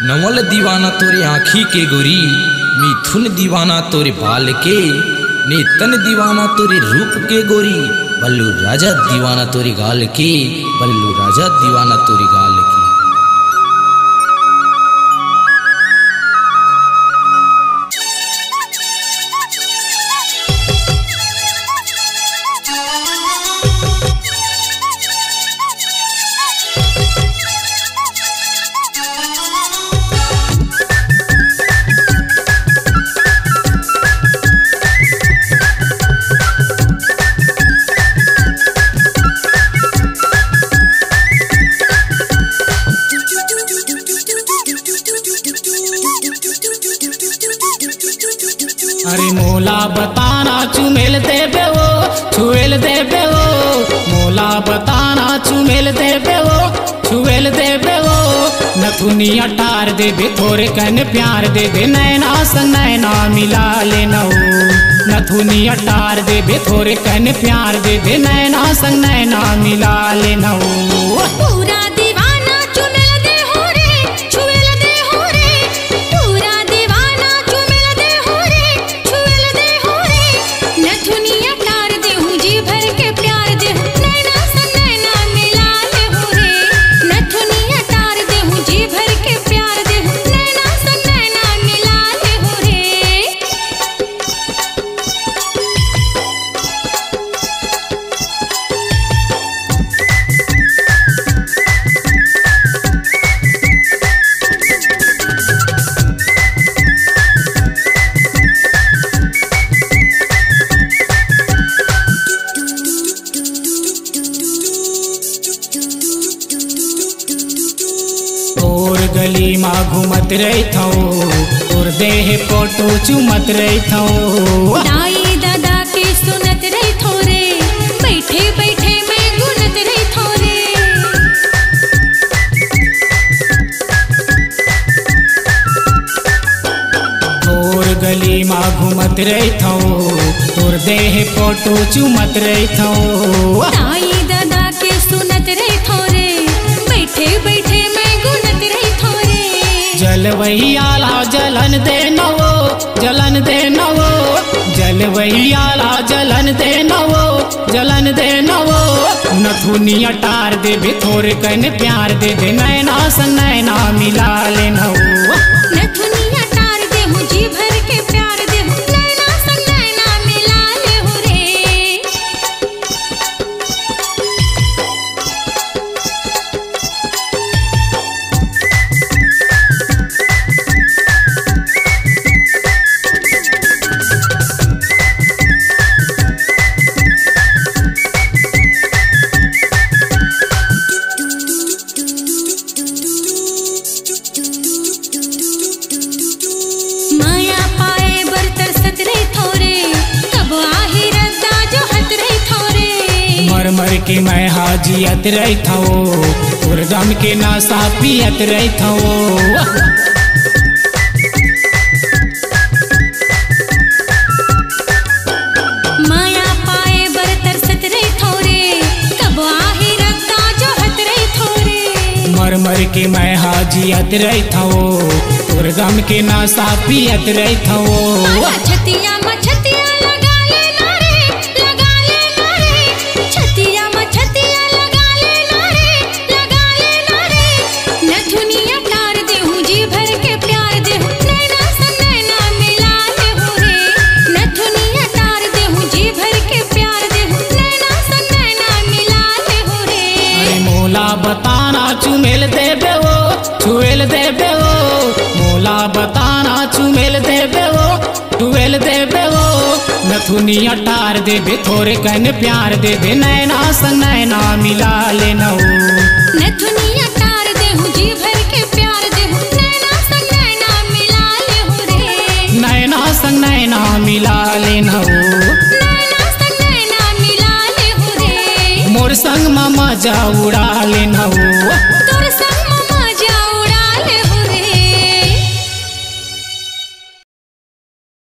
नवल दीवाना तोरे आँखी के गोरी, मिथुन दीवाना तोरे बाल के, नेतन दीवाना तोरे रूप के गोरी, बल्लू राजा दीवाना तोरे गाल के, बल्लू राजा दीवाना तोरे गाल के। अरे मोला बताना चुमेल देबे वो, छुएल देबे वो, मोला बताना चुमेल देबे वो, छुएल देबे वो। नथुनिया टार देबे थोरे कन प्यार देबे, नैना संग नैना मिला लेना हो। नथुनिया टार देबे थोरे कन प्यार देबे, नैना संग नैना मिला लेना हो। पूरा दीवाना चुमेल दे हो रे, छुएल दे हो रे, पूरा दीवाना चुमेल दे हो रे, छुएल दे हो रे। नथुनिया टार दे हूँ जी भर के प्यार दे हूँ, नैना संग नैना मिला ले हो रे। नथुनिया टार दे हूँ जी भर के प्यार दे हूँ, नैना संग नैना मिला ले हो रे। और गली माँ घूमत रही थो, और देह फोटो चुमत रही थो। दाई दादा के सुनत रही थोरे, बैठे बैठे मैं गुनत रही थोरे। और गली माँ घूमत रही थो, और देह फोटो चुमत रही थो। दाई दादा के सुनत रही थोरे, बैठे बैठे मैं गुनत रही थोरे। जलवही आला जलन दे नवो, जलन दे नवो, जलवही आला जलन दे नवो, जलन दे नवो। नथुनिया टार देबे थोरे कन प्यार देबे, नैना संग नैना मिला लेना हो। नथुनिया टार दे हूँ जी भर के प्यार दे हूँ, नैना संग नैना मिला ले हो रे। माया पाए बर तरसत रही थोरे, कब आही रद्दा जो हत रही थोरे। मर मर के मैं हाजियत रही थो, और दम के नासा पियत रही थो। माया पाए बर तरसत रही थोरे, कब आही रद्दा जो हत रही थोरे। मर मर के मैं हाजियत रही थो, और दम के नासा पियत रही थो। छतिया मछतिया लगा लेना रे, लगा लेना रे। छतिया मछतिया लगा लेना रे, लगा लेना रे। नथुनिया टार दे हूँ जी भर के प्यार दे हूँ, नैना संग नैना मिला ले हो रे। नथुनिया टार दे हूँ जी भर के प्यार दे हूँ, नैना संग नैना मिला ले हो रे। अरे मोला बताना चुमेल देबे वो, छुएल देबे वो, मोला बताना चुमेल देबे वो, छुएल देबे वो। नथुनिया टार देबे थोरे कन प्यार देबे, नैना संग नैना मिला लेना हो। नथुनिया टार दे हूँ जी भर के प्यार दे हूँ, नैना संग नैना मिला ले हो रे। नैना संग नैना मिला लेना हो। नैना संग नैना मिला ले हो रे। मोर संग मजा उड़ा लेना हो।